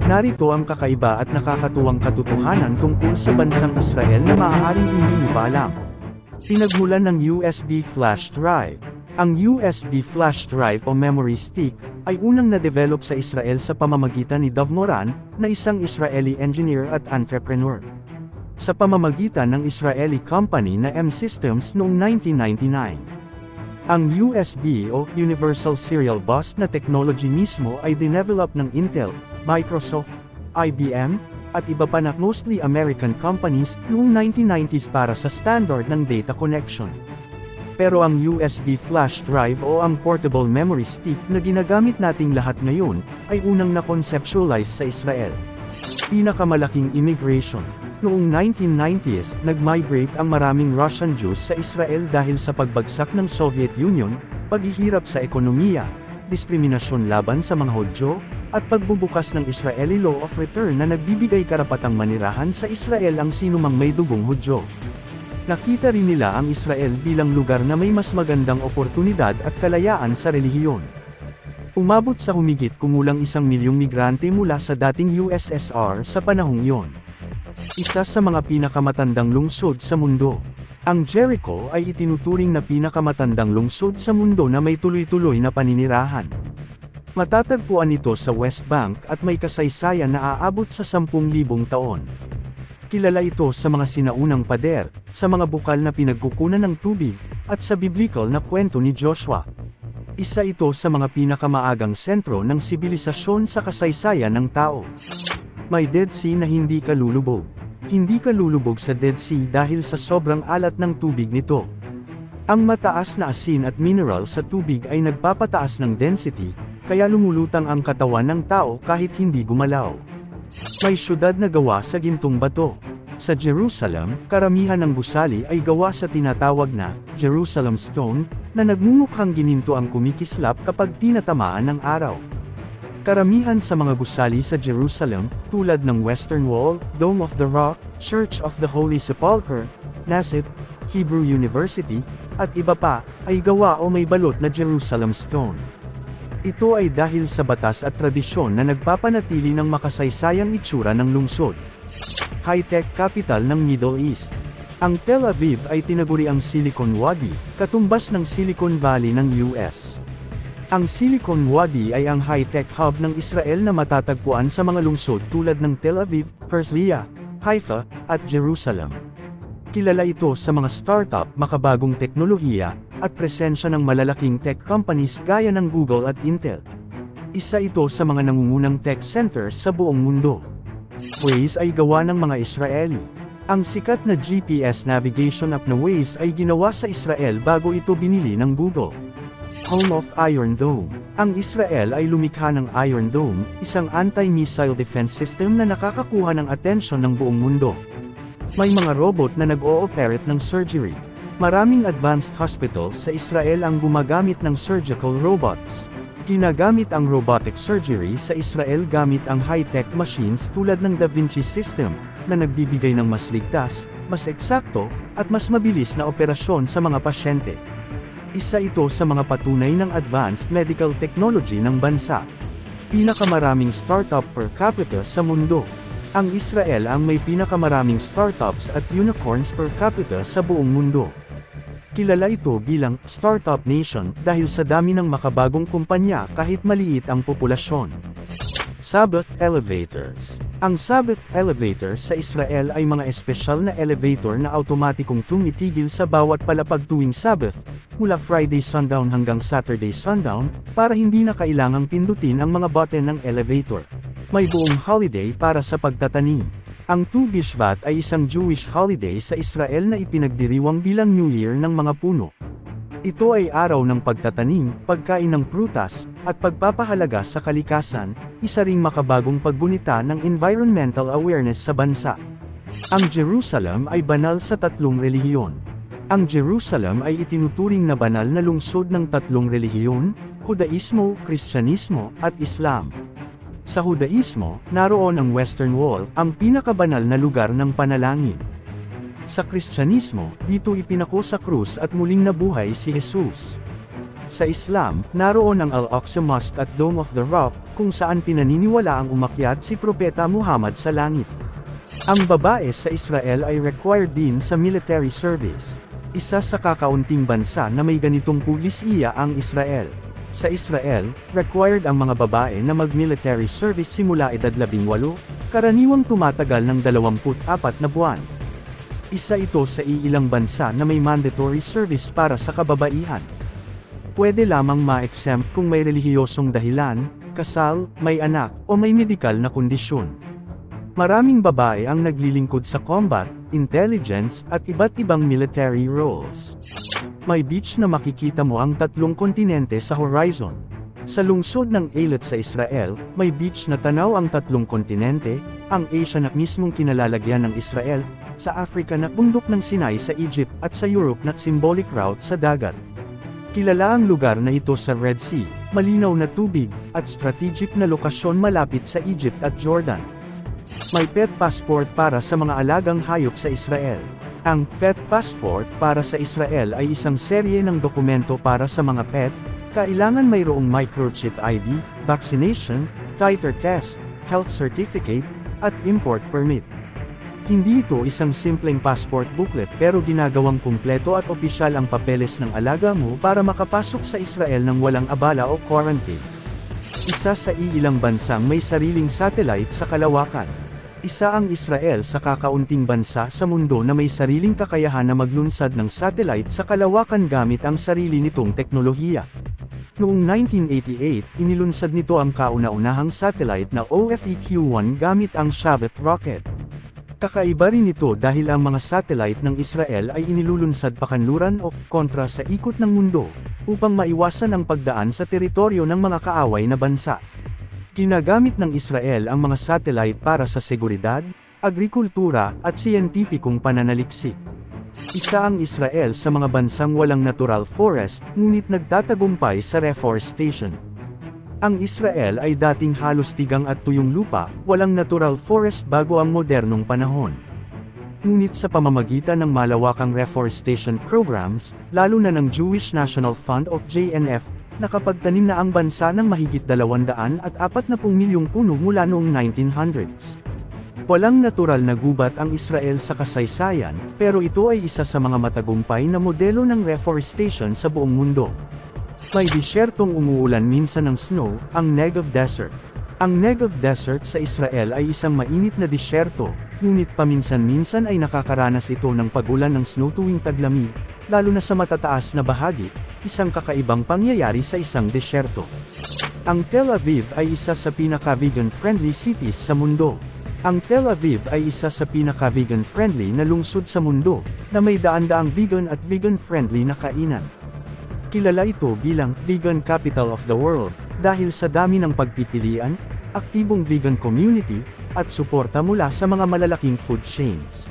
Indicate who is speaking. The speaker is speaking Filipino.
Speaker 1: Narito ang kakaiba at nakakatuwang katotohanan tungkol sa bansang Israel na maaaring hindi mo pa alam. Pinagmulan ng USB flash drive. Ang USB flash drive o memory stick ay unang na-develop sa Israel sa pamamagitan ni Dov Moran, na isang Israeli engineer at entrepreneur. Sa pamamagitan ng Israeli company na M-Systems noong 1999. Ang USB o Universal Serial Bus na technology mismo ay dinevelop ng Intel, Microsoft, IBM, at iba pa na mostly American companies noong 1990s para sa standard ng data connection. Pero ang USB flash drive o ang portable memory stick na ginagamit nating lahat ngayon, ay unang na-conceptualize sa Israel. Pinakamalaking immigration. Noong 1990s, nag-migrate ang maraming Russian Jews sa Israel dahil sa pagbagsak ng Soviet Union, paghihirap sa ekonomiya, diskriminasyon laban sa mga Hudyo, at pagbubukas ng Israeli Law of Return na nagbibigay karapatang manirahan sa Israel ang sinumang may dugong Hudyo. Nakita rin nila ang Israel bilang lugar na may mas magandang oportunidad at kalayaan sa relihiyon. Umabot sa humigit kumulang 1 milyong migrante mula sa dating USSR sa panahong iyon. Isa sa mga pinakamatandang lungsod sa mundo. Ang Jericho ay itinuturing na pinakamatandang lungsod sa mundo na may tuloy-tuloy na paninirahan. Matatagpuan ito sa West Bank at may kasaysayan na aabot sa 10,000 taon. Kilala ito sa mga sinaunang pader, sa mga bukal na pinagkukunan ng tubig, at sa biblical na kwento ni Joshua. Isa ito sa mga pinakamaagang sentro ng sibilisasyon sa kasaysayan ng tao. May Dead Sea na hindi kalulubog. Hindi kalulubog sa Dead Sea dahil sa sobrang alat ng tubig nito. Ang mataas na asin at mineral sa tubig ay nagpapataas ng density, kaya lumulutang ang katawan ng tao kahit hindi gumalaw. May syudad na gawa sa gintong bato. Sa Jerusalem, karamihan ng gusali ay gawa sa tinatawag na Jerusalem Stone, na nagmumukhang gininto ang kumikislap kapag tinatamaan ng araw. Karamihan sa mga gusali sa Jerusalem, tulad ng Western Wall, Dome of the Rock, Church of the Holy Sepulchre, Nassif, Hebrew University, at iba pa, ay gawa o may balot na Jerusalem Stone. Ito ay dahil sa batas at tradisyon na nagpapanatili ng makasaysayang itsura ng lungsod. High-tech capital ng Middle East. Ang Tel Aviv ay tinaguri ang Silicon Wadi, katumbas ng Silicon Valley ng US. Ang Silicon Wadi ay ang high-tech hub ng Israel na matatagpuan sa mga lungsod tulad ng Tel Aviv, Herzliya, Haifa, at Jerusalem. Kilala ito sa mga startup, makabagong teknolohiya, at presensya ng malalaking tech companies gaya ng Google at Intel. Isa ito sa mga nangungunang tech centers sa buong mundo. Waze ay gawa ng mga Israeli. Ang sikat na GPS navigation app na Waze ay ginawa sa Israel bago ito binili ng Google. Home of Iron Dome. Ang Israel ay lumikha ng Iron Dome, isang anti-missile defense system na nakakakuha ng atensyon ng buong mundo. May mga robot na nag-ooperate ng surgery. Maraming advanced hospitals sa Israel ang gumagamit ng surgical robots. Ginagamit ang robotic surgery sa Israel gamit ang high-tech machines tulad ng Da Vinci System, na nagbibigay ng mas ligtas, mas eksakto, at mas mabilis na operasyon sa mga pasyente. Isa ito sa mga patunay ng advanced medical technology ng bansa. Pinakamaraming startup per capita sa mundo. Ang Israel ang may pinakamaraming startups at unicorns per capita sa buong mundo. Kilala ito bilang Startup Nation dahil sa dami ng makabagong kumpanya kahit maliit ang populasyon. Sabbath Elevators. Ang Sabbath Elevators sa Israel ay mga espesyal na elevator na automatikong tumitigil sa bawat palapag tuwing Sabbath, mula Friday sundown hanggang Saturday sundown, para hindi na kailangang pindutin ang mga button ng elevator. May buong holiday para sa pagtatanim. Ang Tu B'Shvat ay isang Jewish holiday sa Israel na ipinagdiriwang bilang New Year ng mga puno. Ito ay araw ng pagtatanim, pagkain ng prutas, at pagpapahalaga sa kalikasan, isa ring makabagong paggunita ng environmental awareness sa bansa. Ang Jerusalem ay banal sa 3 relihiyon. Ang Jerusalem ay itinuturing na banal na lungsod ng 3 relihiyon, Judaismo, Kristyanismo, at Islam. Sa Judaismo, naroon ang Western Wall, ang pinakabanal na lugar ng panalangin. Sa Kristyanismo, dito ipinako sa krus at muling nabuhay si Jesus. Sa Islam, naroon ang Al-Aqsa Mosque at Dome of the Rock, kung saan pinaniniwalaang umakyat si Propeta Muhammad sa langit. Ang babae sa Israel ay required din sa military service. Isa sa kakaunting bansa na may ganitong pulisiya ang Israel. Sa Israel, required ang mga babae na mag-military service simula edad 18, karaniwang tumatagal ng 24 na buwan. Isa ito sa iilang bansa na may mandatory service para sa kababaihan. Pwede lamang ma-exempt kung may relihiyosong dahilan, kasal, may anak, o may medikal na kondisyon. Maraming babae ang naglilingkod sa combat, intelligence, at iba't ibang military roles. May beach na makikita mo ang 3 kontinente sa horizon. Sa lungsod ng Eilat sa Israel, may beach na tanaw ang 3 kontinente, ang Asia na mismong kinalalagyan ng Israel, sa Africa na bundok ng Sinai sa Egypt, at sa Europe na symbolic route sa dagat. Kilala ang lugar na ito sa Red Sea, malinaw na tubig, at strategic na lokasyon malapit sa Egypt at Jordan. May pet passport para sa mga alagang hayop sa Israel. Ang pet passport para sa Israel ay isang serye ng dokumento para sa mga pet, kailangan mayroong microchip ID, vaccination, titer test, health certificate, at import permit. Hindi ito isang simpleng passport booklet pero ginagawang kumpleto at opisyal ang papeles ng alaga mo para makapasok sa Israel ng walang abala o quarantine. Isa sa iilang bansang may sariling satellite sa kalawakan. Isa ang Israel sa kakaunting bansa sa mundo na may sariling kakayahan na maglunsad ng satellite sa kalawakan gamit ang sarili nitong teknolohiya. Noong 1988, inilunsad nito ang kauna-unahang satellite na OFEQ-1 gamit ang Shavet rocket. Kakaiba rin ito dahil ang mga satellite ng Israel ay inilulunsad pakanluran o kontra sa ikot ng mundo, upang maiwasan ang pagdaan sa teritoryo ng mga kaaway na bansa. Ginagamit ng Israel ang mga satellite para sa seguridad, agrikultura, at siyentipikong pananaliksik. Isa ang Israel sa mga bansang walang natural forest, ngunit nagtatagumpay sa reforestation. Ang Israel ay dating halos tigang at tuyong lupa, walang natural forest bago ang modernong panahon. Ngunit sa pamamagitan ng malawakang reforestation programs, lalo na ng Jewish National Fund o JNF, nakapagtanim na ang bansa ng mahigit 240 milyong puno mula noong 1900s. Walang natural na gubat ang Israel sa kasaysayan, pero ito ay isa sa mga matagumpay na modelo ng reforestation sa buong mundo. May disyertong umuulan minsan ng snow, ang Negev Desert. Ang Negev Desert sa Israel ay isang mainit na disyerto, ngunit paminsan-minsan ay nakakaranas ito ng pag-ulan ng snow tuwing taglamig, lalo na sa matataas na bahagi, isang kakaibang pangyayari sa isang disyerto. Ang Tel Aviv ay isa sa pinaka-vegan-friendly cities sa mundo. Ang Tel Aviv ay isa sa pinaka-vegan-friendly na lungsod sa mundo, na may daan-daang vegan at vegan-friendly na kainan. Kilala ito bilang Vegan Capital of the World, dahil sa dami ng pagpipilian, aktibong vegan community, at suporta mula sa mga malalaking food chains.